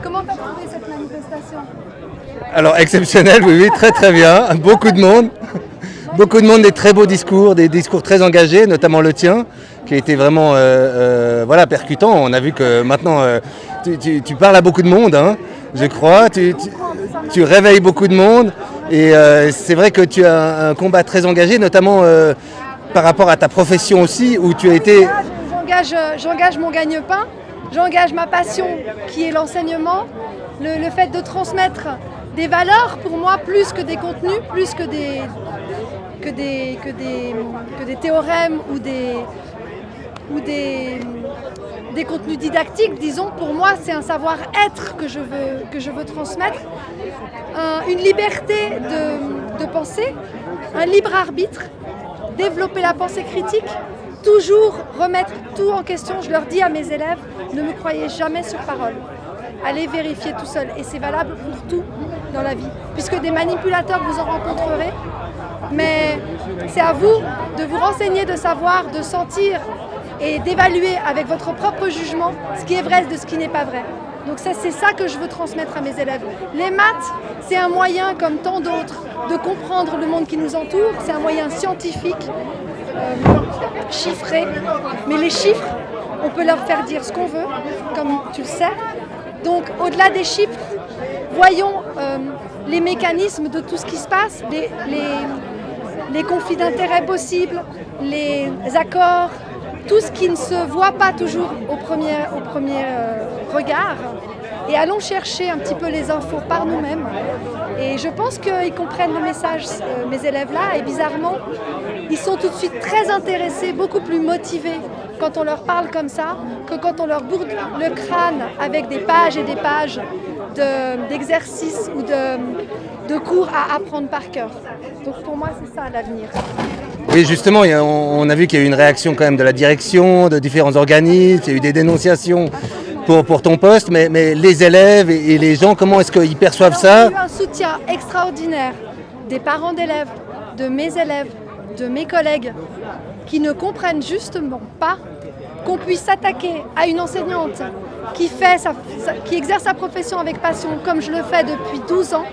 Comment t'as trouvé cette manifestation? Alors exceptionnel, oui, oui, très très bien, beaucoup de monde. Beaucoup de monde, des très beaux discours, des discours très engagés, notamment le tien, qui a été vraiment voilà, percutant. On a vu que maintenant, tu parles à beaucoup de monde, hein, je crois, tu réveilles beaucoup de monde. Et c'est vrai que tu as un combat très engagé, notamment par rapport à ta profession aussi, où tu as été... J'engage mon gagne-pain, j'engage ma passion, qui est l'enseignement, le fait de transmettre des valeurs, pour moi, plus que des contenus, plus que des théorèmes ou des contenus didactiques, disons. Pour moi, c'est un savoir-être que je veux transmettre, une liberté de penser, un libre arbitre, développer la pensée critique, toujours remettre tout en question. Je leur dis à mes élèves, ne me croyez jamais sur parole. Allez vérifier tout seul. Et c'est valable pour tout dans la vie. Puisque des manipulateurs, vous en rencontrerez. Mais c'est à vous de vous renseigner, de savoir, de sentir et d'évaluer avec votre propre jugement ce qui est vrai de ce qui n'est pas vrai. Donc c'est ça que je veux transmettre à mes élèves. Les maths, c'est un moyen, comme tant d'autres, de comprendre le monde qui nous entoure. C'est un moyen scientifique, chiffré. Mais les chiffres, on peut leur faire dire ce qu'on veut, comme tu le sais. Donc au-delà des chiffres, voyons les mécanismes de tout ce qui se passe, les conflits d'intérêts possibles, les accords, tout ce qui ne se voit pas toujours au premier regard. Et allons chercher un petit peu les infos par nous-mêmes. Et je pense qu'ils comprennent le message, mes élèves-là, et bizarrement, ils sont tout de suite très intéressés, beaucoup plus motivés quand on leur parle comme ça, que quand on leur bourre le crâne avec des pages et des pages d'exercices ou de cours à apprendre par cœur. Donc pour moi, c'est ça l'avenir. Oui, justement, on a vu qu'il y a eu une réaction quand même de la direction, de différents organismes, il y a eu des dénonciations pour ton poste, mais les élèves et les gens, comment est-ce qu'ils perçoivent ça? J'ai eu un soutien extraordinaire des parents d'élèves, de mes élèves, de mes collègues, qui ne comprennent justement pas qu'on puisse s'attaquer à une enseignante qui exerce sa profession avec passion, comme je le fais depuis 12 ans.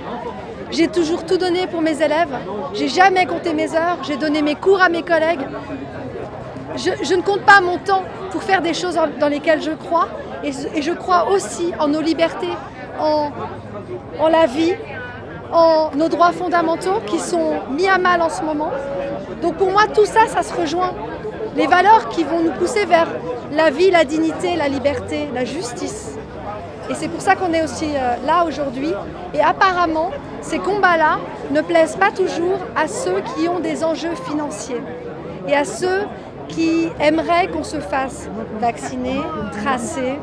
J'ai toujours tout donné pour mes élèves, j'ai jamais compté mes heures, j'ai donné mes cours à mes collègues. Je ne compte pas mon temps pour faire des choses dans lesquelles je crois, et je crois aussi en nos libertés, en la vie, en nos droits fondamentaux qui sont mis à mal en ce moment. Donc pour moi, tout ça, ça se rejoint. Les valeurs qui vont nous pousser vers la vie, la dignité, la liberté, la justice. Et c'est pour ça qu'on est aussi là aujourd'hui. Et apparemment, ces combats-là ne plaisent pas toujours à ceux qui ont des enjeux financiers et à ceux qui aimeraient qu'on se fasse vacciner, tracer,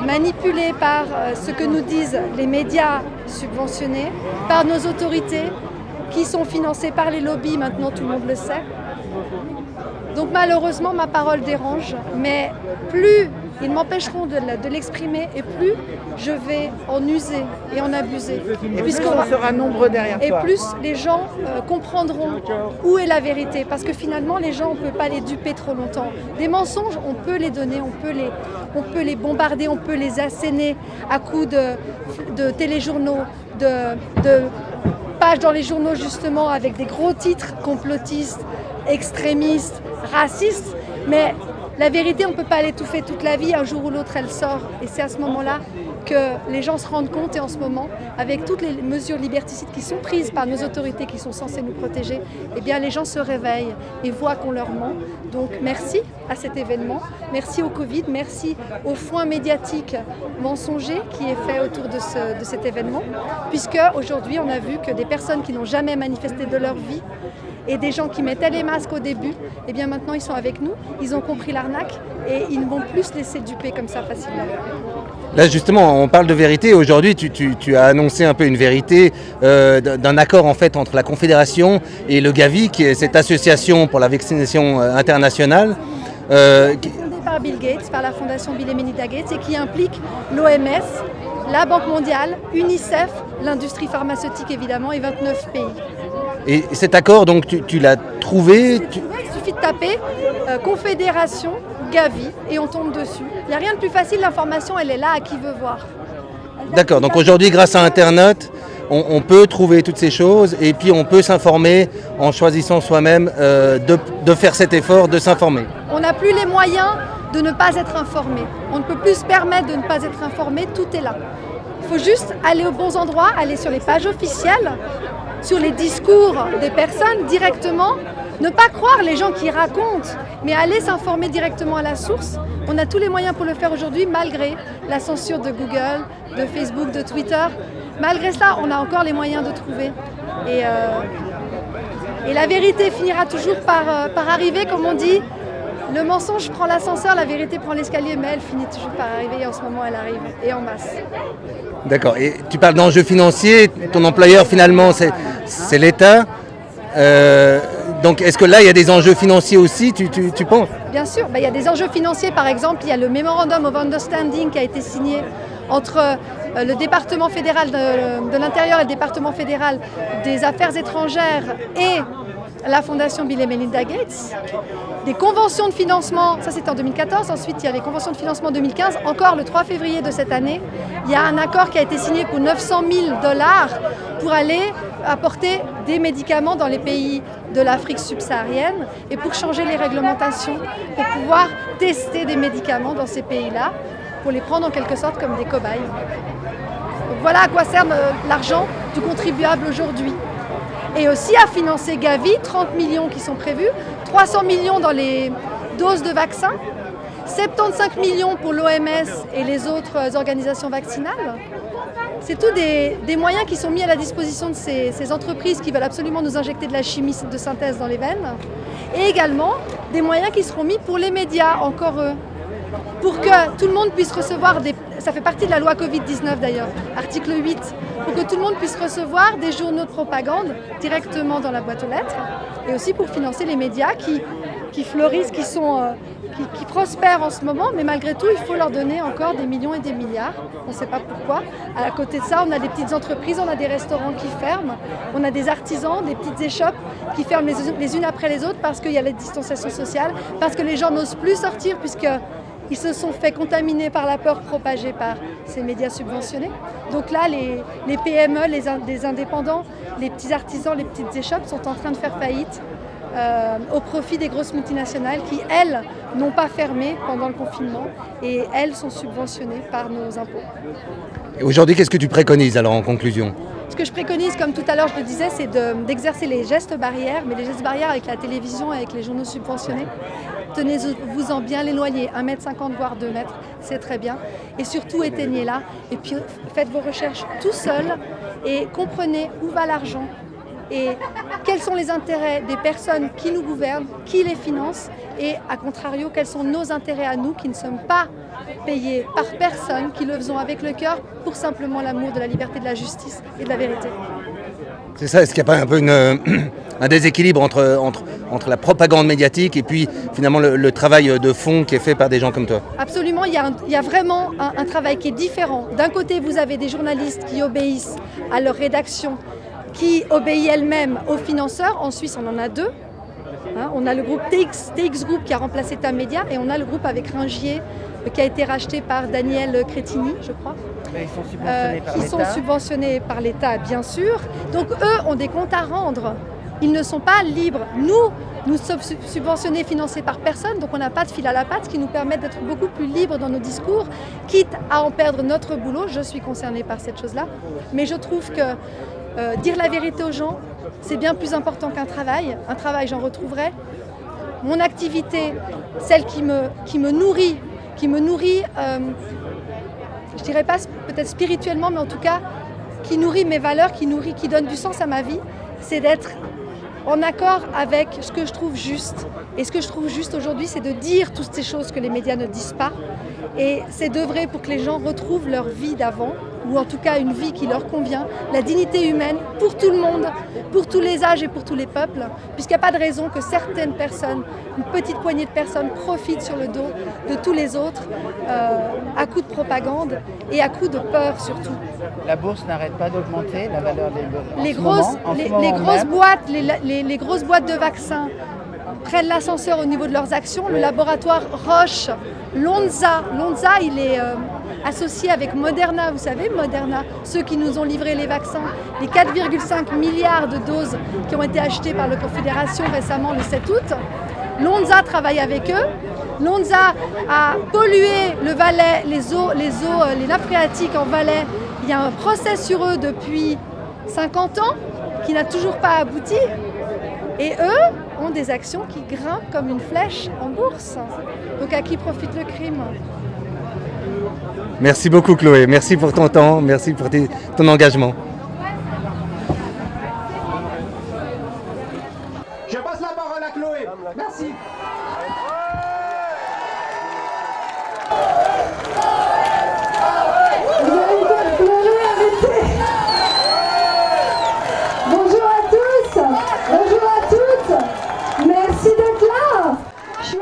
manipuler par ce que nous disent les médias subventionnés, par nos autorités qui sont financées par les lobbies, maintenant tout le monde le sait. Donc malheureusement, ma parole dérange, mais plus ils m'empêcheront de l'exprimer et plus je vais en user et en abuser. Et plus on sera nombreux derrière toi. Et plus les gens comprendront où est la vérité. Parce que finalement, les gens, on ne peut pas les duper trop longtemps. Des mensonges, on peut les donner, on peut les bombarder, on peut les asséner à coups de téléjournaux, de pages dans les journaux justement avec des gros titres complotistes, extrémistes, racistes. Mais la vérité, on ne peut pas l'étouffer toute la vie, un jour ou l'autre elle sort. Et c'est à ce moment-là que les gens se rendent compte, et en ce moment, avec toutes les mesures liberticides qui sont prises par nos autorités qui sont censées nous protéger, eh bien les gens se réveillent et voient qu'on leur ment. Donc merci à cet événement, merci au Covid, merci au foin médiatique mensonger qui est fait autour de cet événement, puisque aujourd'hui on a vu que des personnes qui n'ont jamais manifesté de leur vie et des gens qui mettaient les masques au début, eh bien maintenant ils sont avec nous, ils ont compris l'arnaque et ils ne vont plus se laisser duper comme ça facilement. Là justement, on parle de vérité. Aujourd'hui, tu as annoncé un peu une vérité d'un accord en fait entre la Confédération et le Gavi, qui est cette association pour la vaccination internationale. Fondée par Bill Gates, par la fondation Bill et Melinda Gates, et qui implique l'OMS, la Banque mondiale, UNICEF, l'industrie pharmaceutique évidemment et 29 pays. Et cet accord, donc tu l'as trouvé Il suffit de taper Confédération Gavi et on tombe dessus. Il n'y a rien de plus facile, l'information elle est là à qui veut voir. D'accord, donc aujourd'hui grâce à Internet, on peut trouver toutes ces choses et puis on peut s'informer en choisissant soi-même de faire cet effort, de s'informer. On n'a plus les moyens de ne pas être informé. On ne peut plus se permettre de ne pas être informé, tout est là. Il faut juste aller aux bons endroits, aller sur les pages officielles, sur les discours des personnes directement, ne pas croire les gens qui racontent, mais aller s'informer directement à la source. On a tous les moyens pour le faire aujourd'hui, malgré la censure de Google, de Facebook, de Twitter. Malgré cela, on a encore les moyens de trouver. Et la vérité finira toujours par arriver, comme on dit. Le mensonge prend l'ascenseur, la vérité prend l'escalier, mais elle finit toujours par arriver et en ce moment elle arrive, et en masse. D'accord, et tu parles d'enjeux financiers, ton employeur finalement c'est l'État. Donc est-ce que là il y a des enjeux financiers aussi, tu penses? Bien sûr, il y a des enjeux financiers, par exemple il y a le Memorandum of Understanding qui a été signé entre le département fédéral de l'Intérieur et le département fédéral des Affaires étrangères et la fondation Bill et Melinda Gates, des conventions de financement, ça c'était en 2014, ensuite il y a les conventions de financement en 2015, encore le 3 février de cette année, il y a un accord qui a été signé pour 900 000 $ pour aller apporter des médicaments dans les pays de l'Afrique subsaharienne et pour changer les réglementations, pour pouvoir tester des médicaments dans ces pays-là, pour les prendre en quelque sorte comme des cobayes. Donc voilà à quoi sert l'argent du contribuable aujourd'hui. Et aussi à financer Gavi, 30 millions qui sont prévus, 300 millions dans les doses de vaccins, 75 millions pour l'OMS et les autres organisations vaccinales. C'est tout des moyens qui sont mis à la disposition de ces entreprises qui veulent absolument nous injecter de la chimie de synthèse dans les veines. Et également des moyens qui seront mis pour les médias, encore eux, pour que tout le monde puisse recevoir ça fait partie de la loi Covid-19 d'ailleurs, article 8, pour que tout le monde puisse recevoir des journaux de propagande directement dans la boîte aux lettres, et aussi pour financer les médias qui fleurissent, qui prospèrent en ce moment, mais malgré tout, il faut leur donner encore des millions et des milliards, on ne sait pas pourquoi. À côté de ça, on a des petites entreprises, on a des restaurants qui ferment, on a des artisans, des petites échoppes qui ferment les unes après les autres parce qu'il y a la distanciation sociale, parce que les gens n'osent plus sortir puisque ils se sont fait contaminer par la peur propagée par ces médias subventionnés. Donc là, les PME, les indépendants, les petits artisans, les petites échoppes sont en train de faire faillite au profit des grosses multinationales qui, elles, n'ont pas fermé pendant le confinement et elles sont subventionnées par nos impôts. Et aujourd'hui, qu'est-ce que tu préconises alors en conclusion? Ce que je préconise, comme tout à l'heure je le disais, c'est d'exercer les gestes barrières, mais les gestes barrières avec la télévision, avec les journaux subventionnés. Tenez-vous-en bien l'éloigner, 1,50 m voire 2 mètres, c'est très bien. Et surtout éteignez-la et puis faites vos recherches tout seul et comprenez où va l'argent et quels sont les intérêts des personnes qui nous gouvernent, qui les financent et à contrario, quels sont nos intérêts à nous qui ne sommes pas payés par personne, qui le faisons avec le cœur pour simplement l'amour de la liberté, de la justice et de la vérité. C'est ça, est-ce qu'il n'y a pas un peu un déséquilibre entre la propagande médiatique et puis finalement le travail de fond qui est fait par des gens comme toi? Absolument, il y a vraiment un travail qui est différent. D'un côté, vous avez des journalistes qui obéissent à leur rédaction, qui obéit elle-même aux financeurs. En Suisse, on en a deux. On a le groupe TX Group qui a remplacé Tamedia et on a le groupe avec Ringier qui a été racheté par Daniel Crétini, je crois. Ils sont subventionnés par l'État. Ils sont subventionnés par l'État, bien sûr. Donc eux ont des comptes à rendre. Ils ne sont pas libres. Nous sommes subventionnés, financés par personne, donc on n'a pas de fil à la patte, ce qui nous permet d'être beaucoup plus libres dans nos discours, quitte à en perdre notre boulot. Je suis concernée par cette chose-là. Mais je trouve que dire la vérité aux gens, c'est bien plus important qu'un travail. Un travail, j'en retrouverai. Mon activité, celle qui me nourrit, je dirais pas peut-être spirituellement, mais en tout cas, qui nourrit mes valeurs, qui donne du sens à ma vie, c'est d'être en accord avec ce que je trouve juste. Et ce que je trouve juste aujourd'hui, c'est de dire toutes ces choses que les médias ne disent pas Et c'est d'œuvrer pour que les gens retrouvent leur vie d'avant, ou en tout cas une vie qui leur convient, la dignité humaine pour tout le monde, pour tous les âges et pour tous les peuples, puisqu'il n'y a pas de raison que certaines personnes, une petite poignée de personnes, profitent sur le dos de tous les autres, à coup de propagande et à coup de peur surtout. La bourse n'arrête pas d'augmenter, la valeur des les grosses boîtes de vaccins prennent l'ascenseur au niveau de leurs actions. Le laboratoire Roche, Lonza, il est associé avec Moderna, vous savez, Moderna, ceux qui nous ont livré les vaccins, les 4,5 milliards de doses qui ont été achetées par la Confédération récemment le 7 août. Lonza travaille avec eux. Lonza a pollué le Valais, les nappes phréatiques en Valais. Il y a un procès sur eux depuis 50 ans qui n'a toujours pas abouti. Et eux ont des actions qui grimpent comme une flèche en bourse. Donc à qui profite le crime? Merci beaucoup Chloé, merci pour ton temps, merci pour ton engagement. Je passe la parole à Chloé. Merci. Bonjour à tous, bonjour à toutes, merci d'être là. Je suis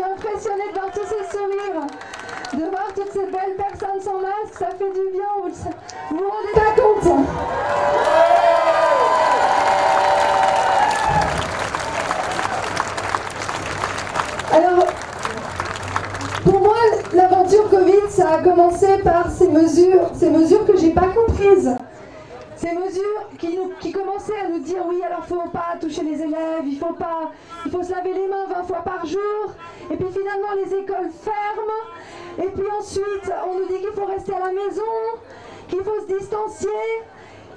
impressionnée de voir tous ces sourires, de voir toutes ces belles personnes sans masque, ça fait du bien, vous vous rendez pas compte? Alors, pour moi, l'aventure Covid, ça a commencé par ces mesures que j'ai pas comprises. Ces mesures qui commençaient à nous dire oui, alors faut pas toucher les élèves, il faut se laver les mains 20 fois par jour, et puis finalement les écoles ferment, et puis ensuite on nous dit qu'il faut rester à la maison, qu'il faut se distancier,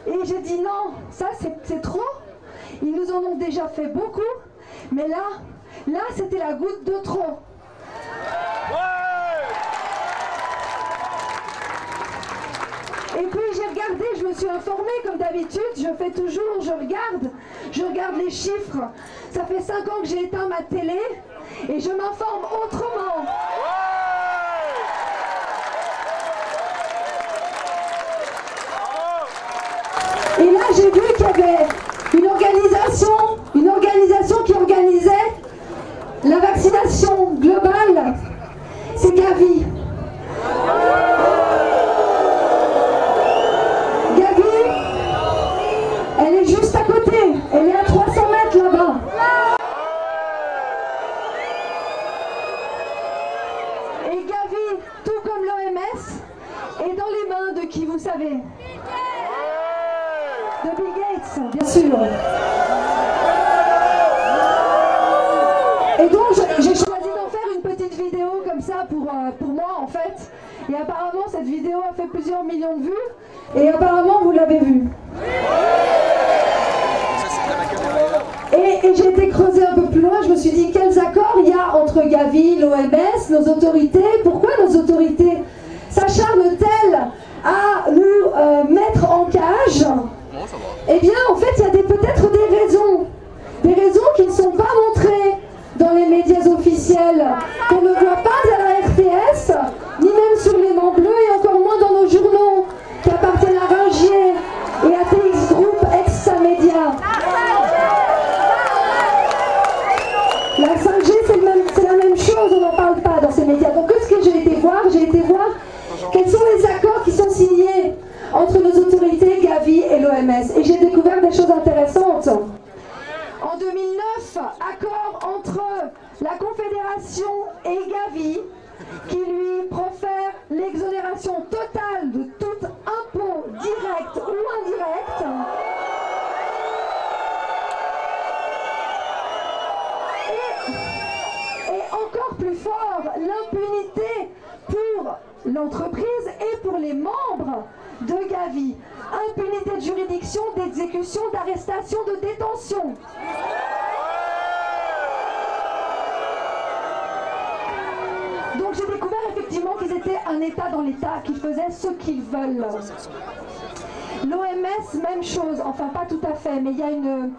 et j'ai dit non, ça c'est trop, ils nous en ont déjà fait beaucoup, mais là c'était la goutte de trop. Et puis j'ai regardé, je me suis informée comme d'habitude, je fais toujours, je regarde les chiffres. Ça fait 5 ans que j'ai éteint ma télé et je m'informe autrement. Et là j'ai vu qu'il y avait une organisation qui organisait la vaccination globale, c'est Gavi. Elle est juste à côté, elle est à 300 mètres là-bas. Et Gavi, tout comme l'OMS, est dans les mains de qui vous savez? De Bill Gates, bien sûr. Et donc j'ai choisi d'en faire une petite vidéo comme ça pour moi en fait. Et apparemment cette vidéo a fait plusieurs millions de vues. Et apparemment vous l'avez vue. Et j'ai été creuser un peu plus loin, je me suis dit quels accords il y a entre Gavi, l'OMS, nos autorités. Pourquoi nos autorités s'acharnent-elles à nous mettre en cage? Eh bien en fait il y a peut-être des raisons qui ne sont pas montrées dans les médias officiels, qu'on ne voit pas à la RTS, ni même sur l'élément bleu et encore moins dans nos journaux qui appartiennent à Ringier et à TX Group, ex-Samedia. La 5G, c'est la même chose, on n'en parle pas dans ces médias. Donc ce que j'ai été voir quels sont les accords qui sont signés entre nos autorités, Gavi et l'OMS. Et j'ai découvert des choses intéressantes. En 2009, accord entre la Confédération et Gavi, qui lui profère l'exonération totale de tout impôt direct ou indirect. Et encore plus fort, l'impunité pour l'entreprise et pour les membres de Gavi. Impunité de juridiction, d'exécution, d'arrestation, de détention. Donc j'ai découvert effectivement qu'ils étaient un État dans l'État, qu'ils faisaient ce qu'ils veulent. L'OMS, même chose, enfin pas tout à fait, mais il y a un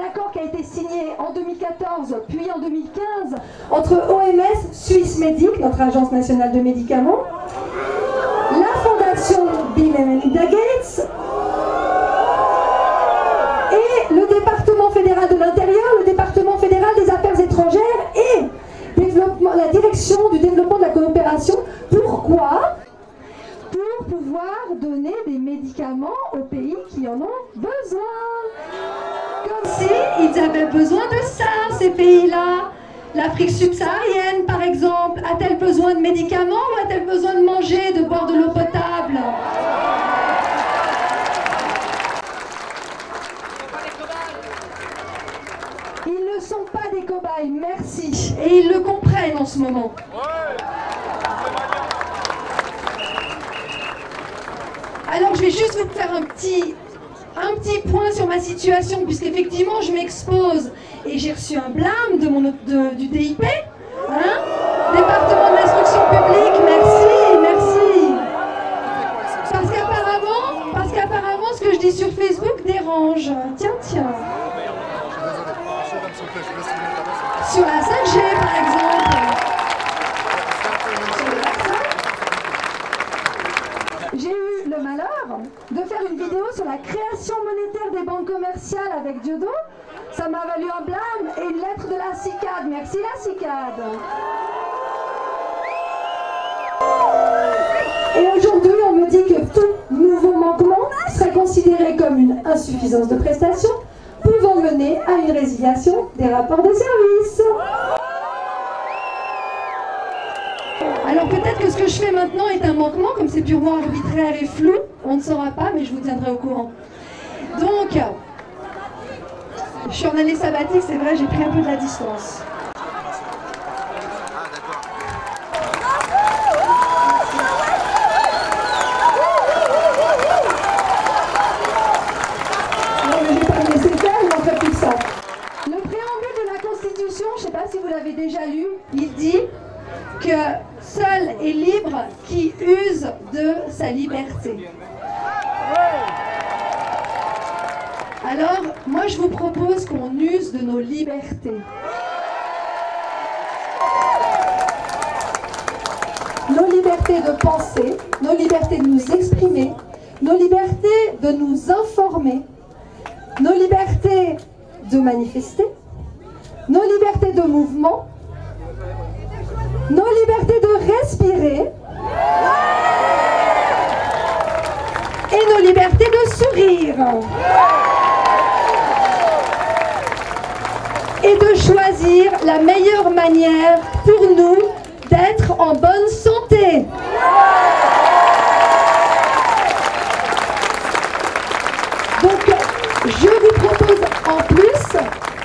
accord qui a été signé en 2014 puis en 2015 entre OMS, Swissmedic, notre agence nationale de médicaments, la fondation Bill et Melinda Gates et le département fédéral de l'intérieur, le département fédéral des affaires étrangères et la direction du développement de la coopération. Pourquoi ? Pour pouvoir donner des médicaments aux pays qui en ont besoin. Comme si ils avaient besoin de ça, ces pays-là. L'Afrique subsaharienne, par exemple, a-t-elle besoin de médicaments ou a-t-elle besoin de manger, de boire de l'eau potable ? Ils ne sont pas des cobayes, merci. Et ils le comprennent en ce moment. Alors je vais juste vous faire un petit point sur ma situation, puisqu'effectivement je m'expose et j'ai reçu un blâme du DIP, hein, département de l'instruction publique, merci. Parce qu'apparemment ce que je dis sur Facebook dérange. Tiens. Sur la 5G par exemple. J'ai eu le malheur de faire une vidéo sur la création monétaire des banques commerciales avec Diodo. Ça m'a valu un blâme et une lettre de la CICAD. Merci la CICAD. Et aujourd'hui, on me dit que tout nouveau manquement serait considéré comme une insuffisance de prestation, pouvant mener à une résiliation des rapports de service. Alors peut-être que ce que je fais maintenant est un manquement, comme c'est purement arbitraire et flou, on ne saura pas, mais je vous tiendrai au courant. Donc, je suis en année sabbatique, c'est vrai, j'ai pris un peu de la distance. Non, mais j'ai pas le nécessaire, il n'en fait plus que ça. Le préambule de la Constitution, je ne sais pas si vous l'avez déjà lu, il dit que seul est libre qui use de sa liberté. Alors, moi je vous propose qu'on use de nos libertés. Nos libertés de penser, nos libertés de nous exprimer, nos libertés de nous informer, nos libertés de manifester, nos libertés de mouvement, nos libertés de respirer et nos libertés de sourire et de choisir la meilleure manière pour nous d'être en bonne santé. Donc, je vous propose en plus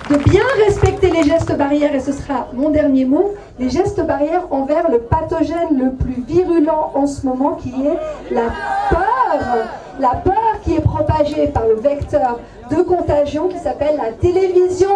de bien respecter les gestes barrières, et ce sera mon dernier mot, les gestes barrières envers le pathogène le plus virulent en ce moment, qui est la peur qui est propagée par le vecteur de contagion qui s'appelle la télévision.